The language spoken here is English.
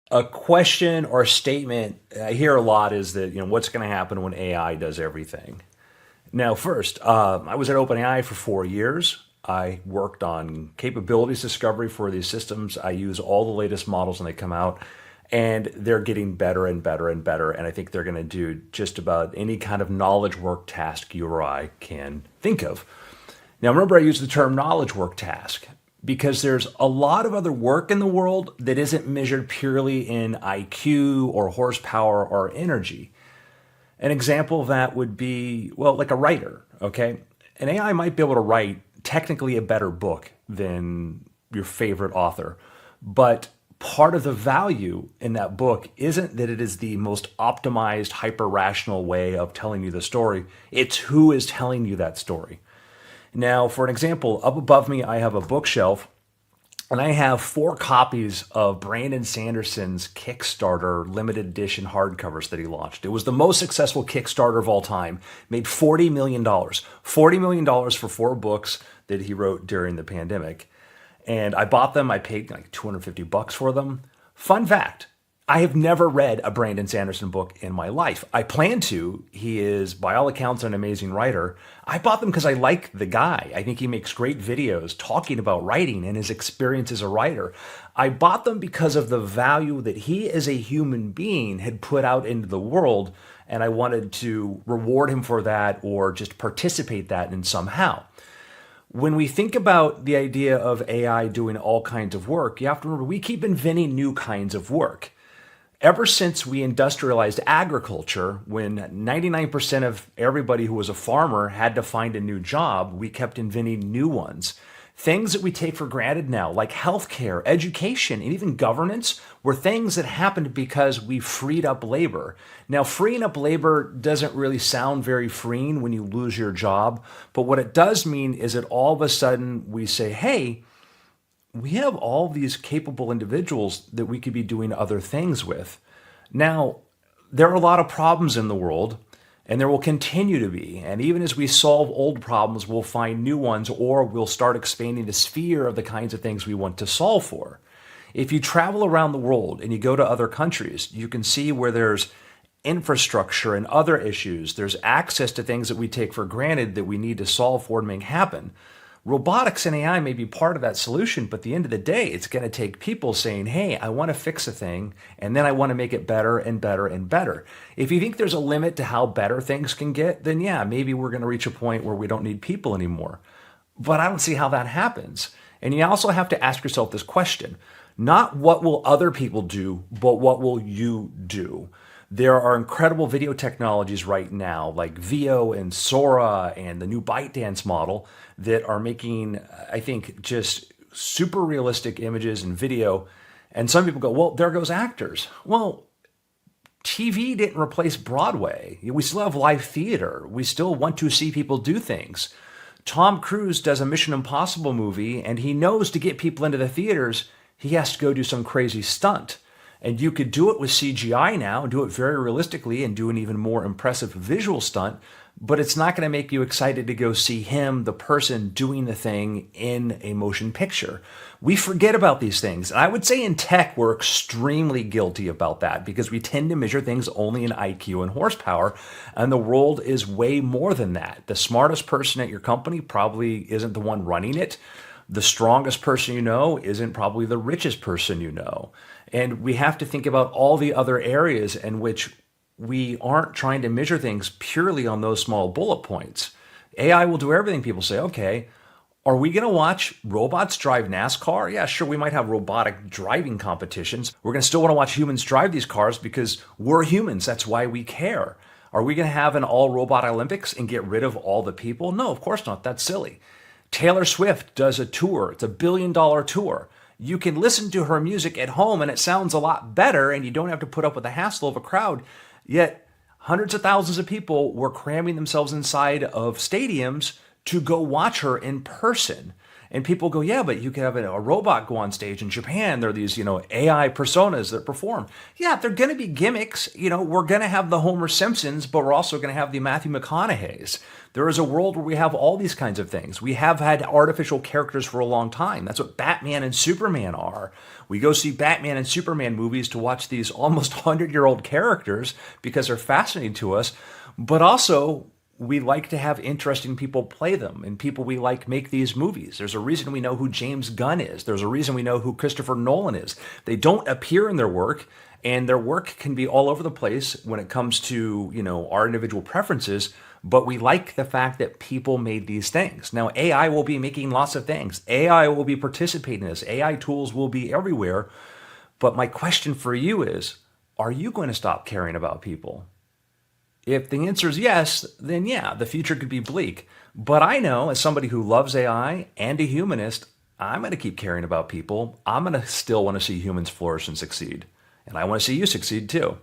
A question or a statement I hear a lot is that, what's going to happen when AI does everything? Now, first, I was at OpenAI for 4 years. I worked on capabilities discovery for these systems. I use all the latest models when they come out, and they're getting better and better and better. And I think they're going to do just about any kind of knowledge work task you or I can think of. Now, remember, I use the term knowledge work task because there's a lot of other work in the world that isn't measured purely in IQ or horsepower or energy. An example of that would be, well, like a writer, okay? An AI might be able to write technically a better book than your favorite author, but part of the value in that book isn't that it is the most optimized, hyper rational way of telling you the story, it's who is telling you that story. Now, for an example, up above me, I have a bookshelf and I have 4 copies of Brandon Sanderson's Kickstarter limited edition hardcovers that he launched. It was the most successful Kickstarter of all time, made $40 million. $40 million for 4 books that he wrote during the pandemic. And I bought them. I paid like $250 for them. Fun fact, I have never read a Brandon Sanderson book in my life. I plan to. He is, by all accounts, an amazing writer. I bought them because I like the guy. I think he makes great videos talking about writing and his experience as a writer. I bought them because of the value that he as a human being had put out into the world, and I wanted to reward him for that or just participate that in somehow. When we think about the idea of AI doing all kinds of work, you have to remember we keep inventing new kinds of work. Ever since we industrialized agriculture, when 99% of everybody who was a farmer had to find a new job, we kept inventing new ones. Things that we take for granted now, like healthcare, education, and even governance, were things that happened because we freed up labor. Now, freeing up labor doesn't really sound very freeing when you lose your job, but what it does mean is that all of a sudden we say, hey, we have all these capable individuals that we could be doing other things with. Now, there are a lot of problems in the world, and there will continue to be. And even as we solve old problems, we'll find new ones, or we'll start expanding the sphere of the kinds of things we want to solve for. If you travel around the world and you go to other countries, you can see where there's infrastructure and other issues. There's access to things that we take for granted that we need to solve for and make happen. Robotics and AI may be part of that solution, but at the end of the day, it's going to take people saying, hey, I want to fix a thing, and then I want to make it better and better and better. If you think there's a limit to how better things can get, then yeah, maybe we're going to reach a point where we don't need people anymore. But I don't see how that happens. And you also have to ask yourself this question, not what will other people do, but what will you do? There are incredible video technologies right now, like Veo and Sora and the new ByteDance model, that are making, I think, just super realistic images and video. And some people go, well, there goes actors. Well, TV didn't replace Broadway. We still have live theater. We still want to see people do things. Tom Cruise does a Mission Impossible movie, and he knows to get people into the theaters, he has to go do some crazy stunt. And you could do it with CGI now, and do it very realistically, and do an even more impressive visual stunt, but it's not going to make you excited to go see him, the person doing the thing, in a motion picture. We forget about these things. And I would say in tech, we're extremely guilty about that because we tend to measure things only in IQ and horsepower, and the world is way more than that. The smartest person at your company probably isn't the one running it. The strongest person you know isn't probably the richest person you know. And we have to think about all the other areas in which we aren't trying to measure things purely on those small bullet points. AI will do everything. People say, okay, are we going to watch robots drive NASCAR? Yeah, sure, we might have robotic driving competitions. We're going to still want to watch humans drive these cars because we're humans. That's why we care. Are we going to have an all-robot Olympics and get rid of all the people? No, of course not. That's silly. Taylor Swift does a tour. It's $1 billion tour. You can listen to her music at home and it sounds a lot better and you don't have to put up with the hassle of a crowd. Yet hundreds of thousands of people were cramming themselves inside of stadiums to go watch her in person. And people go, yeah, but you could have a robot go on stage in Japan. There are these, AI personas that perform. Yeah, they're going to be gimmicks. We're going to have the Homer Simpsons, but we're also going to have the Matthew McConaughey's. There is a world where we have all these kinds of things. We have had artificial characters for a long time. That's what Batman and Superman are. We go see Batman and Superman movies to watch these almost 100-year-old characters because they're fascinating to us. But also, we like to have interesting people play them and people we like make these movies. There's a reason we know who James Gunn is. There's a reason we know who Christopher Nolan is. They don't appear in their work, and their work can be all over the place when it comes to, our individual preferences, but we like the fact that people made these things. Now, AI will be making lots of things. AI will be participating in this. AI tools will be everywhere. But my question for you is, are you going to stop caring about people? If the answer is yes, then yeah, the future could be bleak. But I know, as somebody who loves AI and a humanist, I'm going to keep caring about people. I'm going to still want to see humans flourish and succeed. And I want to see you succeed too.